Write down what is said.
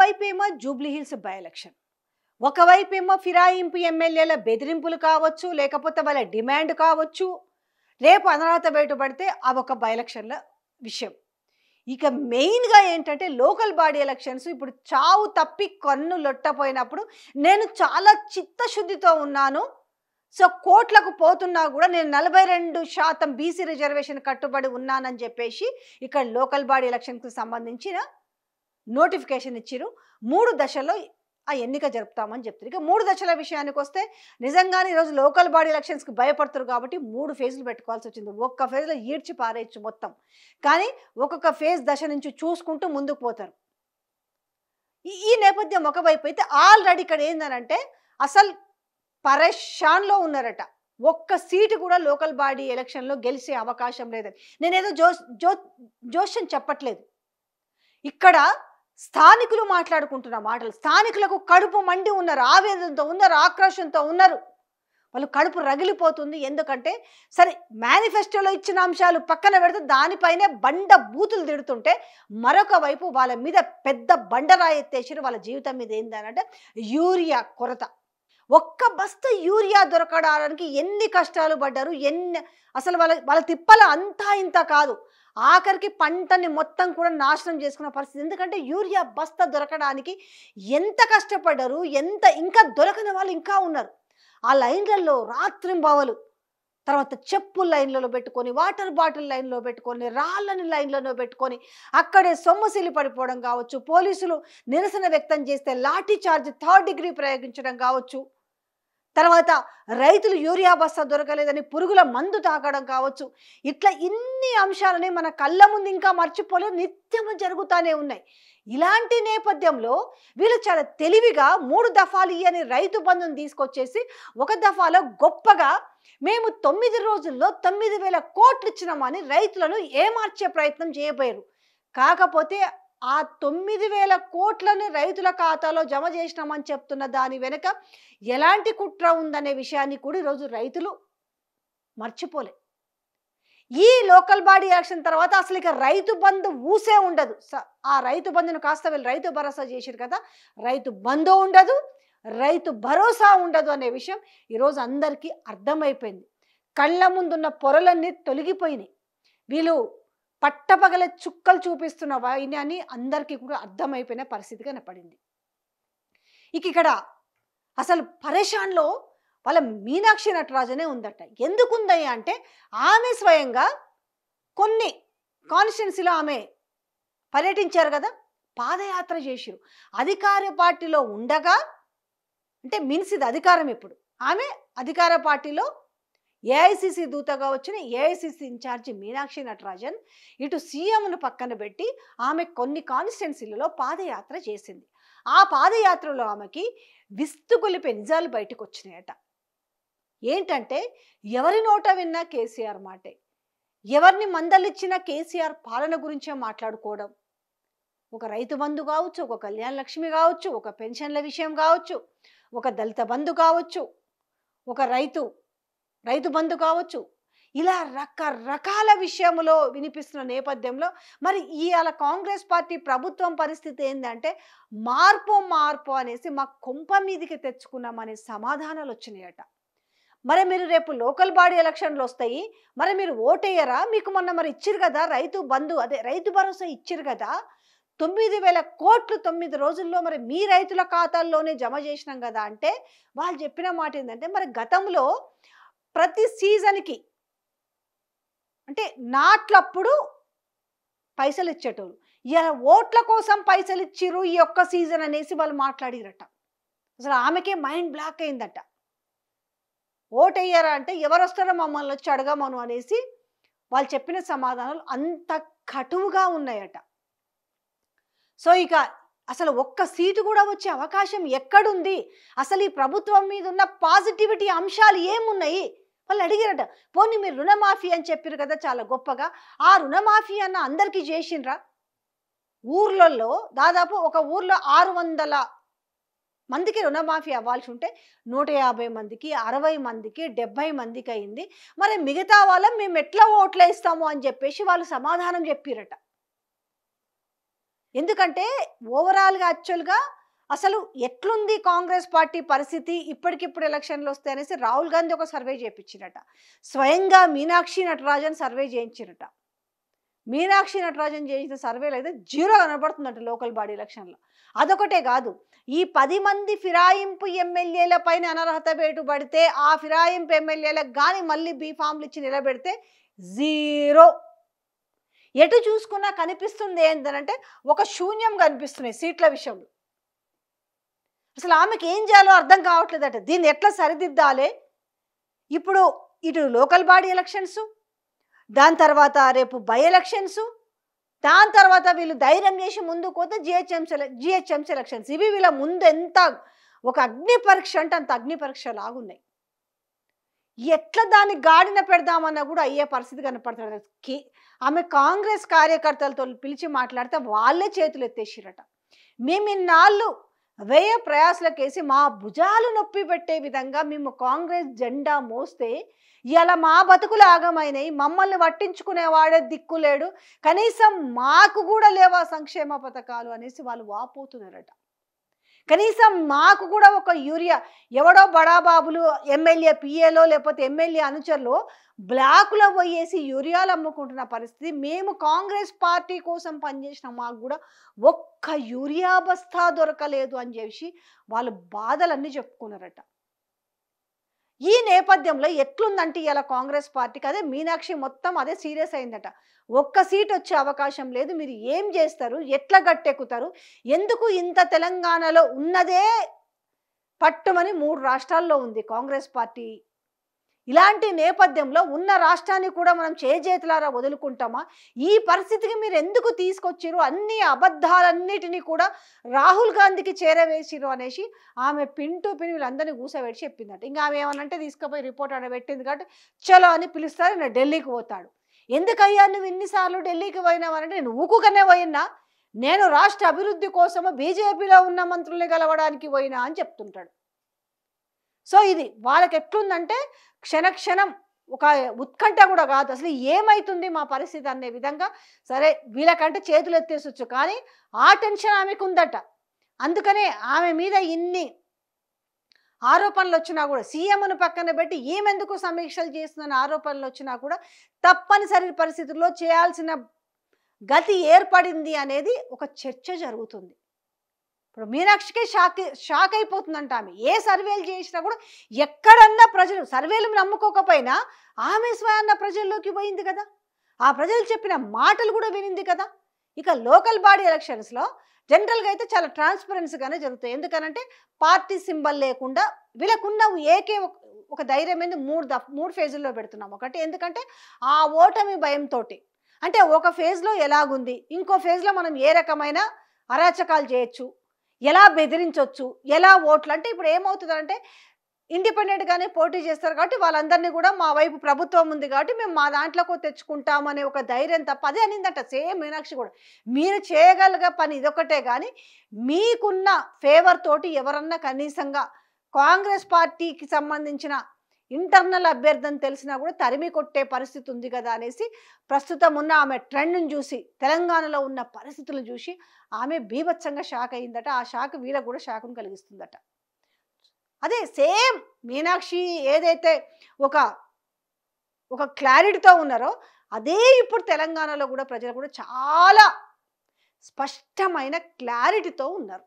ఒకవైపేమో Jubilee hills by election, ఒకవైపేమో ఫిరాయింపు ఎమ్మెల్యేల బెదిరింపులు కావచ్చు, లేకపోతే వాళ్ళ డిమాండ్ కావచ్చు, రేపు అనర్హత బయటపడితే అవి ఒక బై ఎలక్షన్ల విషయం. ఇక మెయిన్గా ఏంటంటే లోకల్ బాడీ ఎలక్షన్స్ ఇప్పుడు చావు తప్పి కన్ను లొట్టపోయినప్పుడు నేను చాలా చిత్తశుద్ధితో ఉన్నాను, సో కోట్లకు పోతున్నా కూడా నేను 42% బీసీ రిజర్వేషన్ కట్టుబడి ఉన్నానని చెప్పేసి ఇక్కడ లోకల్ బాడీ ఎలక్షన్కి సంబంధించిన నోటిఫికేషన్ ఇచ్చిరు. 3 దశల్లో ఆ ఎన్నిక జరుపుతామని చెప్తారు. ఇక 3 దశల విషయానికి వస్తే నిజంగానే ఈరోజు లోకల్ బాడీ ఎలక్షన్స్కి భయపడుతున్నారు కాబట్టి 3 ఫేజ్లు పెట్టుకోవాల్సి వచ్చింది. ఒక్క ఫేజ్లో ఈడ్చి పారేయచ్చు మొత్తం, కానీ ఒక్కొక్క ఫేజ్ దశ నుంచి చూసుకుంటూ ముందుకు పోతారు. ఈ నేపథ్యం ఒకవైపు అయితే ఆల్రెడీ ఇక్కడ ఏందనంటే అసలు పరేషాన్లో ఉన్నారట. ఒక్క సీటు కూడా లోకల్ బాడీ ఎలక్షన్లో గెలిచే అవకాశం లేదని. నేనేదో జోష్యం చెప్పట్లేదు, ఇక్కడ స్థానికులు మాట్లాడుకుంటున్న మాటలు. స్థానికులకు కడుపు మండి ఉన్నారు, ఆవేదనతో ఉన్నారు, ఆక్రోషంతో ఉన్నారు. వాళ్ళు కడుపు రగిలిపోతుంది. ఎందుకంటే సరే మేనిఫెస్టోలో ఇచ్చిన అంశాలు పక్కన పెడితే దానిపైనే బండ బూతులు తిడుతుంటే మరొక వైపు వాళ్ళ మీద పెద్ద బండరాయి ఎత్తేసారు. వాళ్ళ జీవితం మీద ఏందనంటే యూరియా కొరత. ఒక్క బస్తా యూరియా దొరకడానికి ఎన్ని కష్టాలు పడ్డారు, అసలు వాళ్ళ తిప్పల అంతా ఇంత కాదు. ఆఖరికి పంటని మొత్తం కూడా నాశనం చేసుకున్న పరిస్థితి. ఎందుకంటే యూరియా బస్తా దొరకడానికి ఎంత కష్టపడ్డారు, ఇంకా దొరకని వాళ్ళు ఇంకా ఉన్నారు. ఆ లైన్లలో రాత్రింబవలు, తర్వాత చెప్పులు లైన్లలో పెట్టుకొని, వాటర్ బాటిల్ లైన్లో పెట్టుకొని, రాళ్ళని లైన్లలో పెట్టుకొని అక్కడే సొమ్మసిలి పడిపోవడం కావచ్చు, పోలీసులు నిరసన వ్యక్తం చేస్తే లాఠీ చార్జ్ 3rd డిగ్రీ ప్రయోగించడం కావచ్చు, తర్వాత రైతులు యూరియా బస్తా దొరకలేదని పురుగుల మందు తాగడం కావచ్చు. ఇట్లా ఇన్ని అంశాలని మన కళ్ళ ముందు ఇంకా మర్చిపోలేదు, నిత్యము జరుగుతూనే ఉన్నాయి. ఇలాంటి నేపథ్యంలో వీళ్ళు చాలా తెలివిగా 3 దఫాలు అని రైతు బంధుని తీసుకొచ్చేసి ఒక దఫాలో గొప్పగా మేము 9 రోజుల్లో 9,000 కోట్లు ఇచ్చినామని రైతులను ఏమార్చే ప్రయత్నం చేయబోయారు. కాకపోతే ఆ 9,000 కోట్లను రైతుల ఖాతాలో జమ చేసినామని చెప్తున్న దాని వెనుక ఎలాంటి కుట్ర ఉందనే విషయాన్ని కూడా ఈరోజు రైతులు మర్చిపోలే. ఈ లోకల్ బాడీ ఎలక్షన్ తర్వాత అసలు ఇక రైతు బంధు ఊసే ఉండదు. ఆ రైతు బంధును కాస్త వీళ్ళు రైతు భరోసా చేశారు కదా, రైతు బంధు ఉండదు, రైతు భరోసా ఉండదు అనే విషయం ఈరోజు అందరికీ అర్థమైపోయింది. కళ్ళ ముందున్న పొరలన్నీ తొలగిపోయినాయి. వీళ్ళు పట్టపగలే చుక్కలు చూపిస్తున్న వైన్యాన్ని అందరికీ కూడా అర్థమైపోయిన పరిస్థితిగా కనపడింది. ఇక్కడ అసలు పరేషాన్లో వాళ్ళ మీనాక్షి నటరాజనే ఉందట. ఎందుకుందయ్యా అంటే ఆమె స్వయంగా కొన్ని కాన్స్టిట్యున్సీలో ఆమె పర్యటించారు కదా, పాదయాత్ర చేసిరు. అధికార పార్టీలో ఉండగా, అంటే మీన్స్ ఇది అధికారం, ఇప్పుడు ఆమె అధికార పార్టీలో ఏఐసిసి దూతగా వచ్చిన ఏఐసిసి ఇన్ఛార్జి మీనాక్షి నటరాజన్ ఇటు సీఎంను పక్కన పెట్టి ఆమె కొన్ని కాన్స్టిట్యున్సీలలో పాదయాత్ర చేసింది. ఆ పాదయాత్రలో ఆమెకి విస్తుగొలిపే నిజాలు బయటకు వచ్చినాయట. ఏంటంటే ఎవరి నోట విన్నా కేసీఆర్ మాటే, ఎవరిని మందలిచ్చినా కేసీఆర్ పాలన గురించే మాట్లాడుకోవడం. ఒక రైతు బంధు కావచ్చు, ఒక కళ్యాణ లక్ష్మి కావచ్చు, ఒక పెన్షన్ల విషయం కావచ్చు, ఒక దళిత బంధు కావచ్చు, ఒక రైతు బంధు కావచ్చు, ఇలా రకరకాల విషయంలో వినిపిస్తున్న నేపథ్యంలో మరి ఇవాళ కాంగ్రెస్ పార్టీ ప్రభుత్వం పరిస్థితి ఏంటంటే మార్పు అనేసి మా కొంప మీదికి తెచ్చుకున్నామనే సమాధానాలు వచ్చినాయట. మరి మీరు రేపు లోకల్ బాడీ ఎలక్షన్లు వస్తాయి, మరి మీరు ఓటేయరా? మీకు మొన్న మరి ఇచ్చిరు కదా రైతు బంధు, అదే రైతు భరోసా ఇచ్చిరు కదా, 9,000 కోట్లు 9 రోజుల్లో మరి మీ రైతుల ఖాతాల్లోనే జమ చేసినాం కదా అంటే వాళ్ళు చెప్పిన మాట ఏంటంటే మరి గతంలో ప్రతి సీజన్కి అంటే నాట్లప్పుడు పైసలు ఇచ్చేటోళ్ళు, ఇలా ఓట్ల కోసం పైసలు ఇచ్చిర్రు ఈ ఒక్క సీజన్ అనేసి వాళ్ళు మాట్లాడిరట. అసలు ఆమెకే మైండ్ బ్లాక్ అయిందట. ఓటయ్యారా అంటే ఎవరు వస్తారో మమ్మల్ని వచ్చి అడగమను అనేసి వాళ్ళు చెప్పిన సమాధానాలు అంత కటువుగా ఉన్నాయట. సో ఇక అసలు ఒక్క సీటు కూడా వచ్చే అవకాశం ఎక్కడుంది? అసలు ఈ ప్రభుత్వం మీద ఉన్న పాజిటివిటీ అంశాలు ఏమున్నాయి వాళ్ళు అడిగారట. పోనీ మీరు రుణమాఫీ అని చెప్పారు కదా చాలా గొప్పగా, ఆ రుణమాఫీ అన్న అందరికీ చేసిండ్రా? ఊర్లలో దాదాపు ఒక ఊర్లో 600 మందికి రుణమాఫీ అవ్వాల్సి ఉంటే 150 మందికి, 60 మందికి, 70 మందికి అయింది. మరి మిగతా వాళ్ళం మేము ఎట్లా ఓట్లు ఇస్తాము అని చెప్పేసి వాళ్ళు సమాధానం చెప్పిరట. ఎందుకంటే ఓవరాల్గా యాక్చువల్గా అసలు ఎట్లుంది కాంగ్రెస్ పార్టీ పరిస్థితి ఇప్పటికిప్పుడు ఎలక్షన్లు వస్తాయనేసి రాహుల్ గాంధీ ఒక సర్వే చేయించినట. స్వయంగా మీనాక్షి నటరాజన్ సర్వే చేయించినట. మీనాక్షి నటరాజన్ చేసిన సర్వేలో అయితే జీరో కనబడుతుందంట లోకల్ బాడీ ఎలక్షన్లో. అదొకటే కాదు, ఈ 10 మంది ఫిరాయింపు ఎమ్మెల్యేల పైన అనర్హత వేటు పడితే ఆ ఫిరాయింపు ఎమ్మెల్యేలకు కానీ మళ్ళీ బీఫామ్లు ఇచ్చి నిలబెడితే జీరో. ఎటు చూసుకున్నా కనిపిస్తుంది ఏంటంటే ఒక శూన్యం కనిపిస్తున్నాయి సీట్ల విషయంలో. అసలు ఆమెకి ఏం చేయాలో అర్థం కావట్లేదట. దీన్ని ఎట్లా సరిదిద్దాలి? ఇప్పుడు ఇటు లోకల్ బాడీ ఎలక్షన్స్, దాని తర్వాత రేపు బై ఎలక్షన్స్, దాని తర్వాత వీళ్ళు ధైర్యం చేసి ముందుకు పోతే జిహెచ్ఎంసీ ఎలక్షన్స్. ఇవి వీళ్ళ ముందు ఎంత ఒక అగ్ని పరీక్ష అంటే అంత అగ్ని పరీక్ష లాగున్నాయి. ఎట్లా దాన్ని గాడిన పెడదామన్నా కూడా అయ్యే పరిస్థితి కనపడుతుంది. ఆమె కాంగ్రెస్ కార్యకర్తలతో పిలిచి మాట్లాడితే వాళ్ళే చేతులు ఎత్తేసిరట. మేము ఇన్నాళ్ళు వ్యయ ప్రయాసలకేసి మా భుజాలు నొప్పి పెట్టే విధంగా మేము కాంగ్రెస్ జెండా మోస్తే ఇలా మా బతుకులు ఆగమైనాయి, మమ్మల్ని పట్టించుకునేవాడే దిక్కులేడు, కనీసం మాకు కూడా లేవా సంక్షేమ పథకాలు అనేసి వాళ్ళు వాపోతున్నారట. కనీసం మాకు కూడా ఒక యూరియా ఎవడో బడాబాబులు ఎమ్మెల్యే పిఏలో లేకపోతే ఎమ్మెల్యే అనుచరులు బ్లాకులో పోయేసి యూరియాలు అమ్ముకుంటున్న పరిస్థితి. మేము కాంగ్రెస్ పార్టీ కోసం పనిచేసిన మాకు కూడా ఒక్క యూరియా బస్తా దొరకలేదు అని చెప్పి వాళ్ళు బాధలన్నీ చెప్పుకున్నారట. ఈ నేపథ్యంలో ఎట్లుందంటే ఇలా కాంగ్రెస్ పార్టీకి అదే మీనాక్షి మొత్తం అదే సీరియస్ అయిందట. ఒక్క సీట్ వచ్చే అవకాశం లేదు, మీరు ఏం చేస్తారు, ఎట్లా గట్టెక్కుతారు, ఎందుకు ఇంత తెలంగాణలో ఉన్నదే పట్టుమని 3 రాష్ట్రాల్లో ఉంది కాంగ్రెస్ పార్టీ. ఇలాంటి నేపథ్యంలో ఉన్న రాష్ట్రాన్ని కూడా మనం చేజేతులారా వదులుకుంటామా? ఈ పరిస్థితికి మీరు ఎందుకు తీసుకొచ్చిరు? అన్ని అబద్ధాలన్నిటినీ కూడా రాహుల్ గాంధీకి చేరవేసిరు అనేసి ఆమె పిన్ టు పిన్ వీళ్ళందరినీ కూసబెట్టి చెప్పిందట. ఇంకా ఆమె ఏమనంటే తీసుకుపోయి రిపోర్ట్ ఆడబెట్టింది కాబట్టి చలో అని పిలుస్తారు, నేను ఢిల్లీకి పోతాడు. ఎందుకయ్యా నువ్వు ఇన్నిసార్లు ఢిల్లీకి పోయినావనంటే నేను ఊకుకనే పోయినా, నేను రాష్ట్ర అభివృద్ధి కోసము బీజేపీలో ఉన్న మంత్రుల్ని కలవడానికి పోయినా అని చెప్తుంటాడు. సో ఇది వాళ్ళకి ఎట్లుందంటే క్షణక్షణం ఒక ఉత్కంఠ కూడా కాదు, అసలు ఏమైతుంది మా పరిస్థితి అనే విధంగా. సరే వీళ్ళకంటే చేతులు ఎత్తేసొచ్చు, కానీ ఆ టెన్షన్ ఆమెకు ఉందట. అందుకనే ఆమె మీద ఇన్ని ఆరోపణలు వచ్చినా కూడా, సీఎంను పక్కన పెట్టి ఈమెందుకు సమీక్షలు చేస్తుందని ఆరోపణలు వచ్చినా కూడా తప్పనిసరి పరిస్థితుల్లో చేయాల్సిన గతి ఏర్పడింది అనేది ఒక చర్చ జరుగుతుంది. ఇప్పుడు మీనాక్షికే షాక్ అయిపోతుందంట ఆమె. ఏ సర్వేలు చేసినా కూడా ఎక్కడన్నా ప్రజలు సర్వేలు నమ్ముకోకపోయినా ఆమె స్వయాన్న ప్రజల్లోకి పోయింది కదా, ఆ ప్రజలు చెప్పిన మాటలు కూడా వినింది కదా. ఇక లోకల్ బాడీ ఎలక్షన్స్లో జనరల్గా అయితే చాలా ట్రాన్స్పరెన్సీగానే జరుగుతాయి. ఎందుకనంటే పార్టీ సింబల్ లేకుండా వీళ్ళకున్న ఏకే ఒక ధైర్యం ఏంది, 3 ఫేజుల్లో పెడుతున్నాం. ఒకటి ఎందుకంటే ఆ ఓటమి భయంతో, అంటే ఒక ఫేజ్లో ఎలాగుంది, ఇంకో ఫేజ్లో మనం ఏ రకమైన అరాచకాలు చేయొచ్చు, ఎలా బెదిరించవచ్చు, ఎలా ఓట్లు. అంటే ఇప్పుడు ఏమవుతుందంటే ఇండిపెండెంట్గానే పోటీ చేస్తారు కాబట్టి వాళ్ళందరినీ కూడా మా వైపు ప్రభుత్వం ఉంది కాబట్టి మేము మా దాంట్లోకి తెచ్చుకుంటామనే ఒక ధైర్యం తప్ప. అదే అనిందట సేమ్ మీనాక్షి కూడా, మీరు చేయగలిగే పని ఇదొకటే, కానీ మీకున్న ఫేవర్ తోటి ఎవరన్నా కనీసంగా కాంగ్రెస్ పార్టీకి సంబంధించిన ఇంటర్నల్ అభ్యర్థిని తెలిసినా కూడా తరిమి కొట్టే పరిస్థితి ఉంది కదా అనేసి ప్రస్తుతం ఉన్న ఆమె ట్రెండ్ని చూసి, తెలంగాణలో ఉన్న పరిస్థితులను చూసి ఆమె బీభత్సంగా షాక్ అయిందట. ఆ షాక్ వీళ్ళకు కూడా షాకును కలిగిస్తుందట. అదే సేమ్ మీనాక్షి ఏదైతే ఒక క్లారిటీతో ఉన్నారో అదే ఇప్పుడు తెలంగాణలో కూడా ప్రజలు కూడా చాలా స్పష్టమైన క్లారిటీతో ఉన్నారు.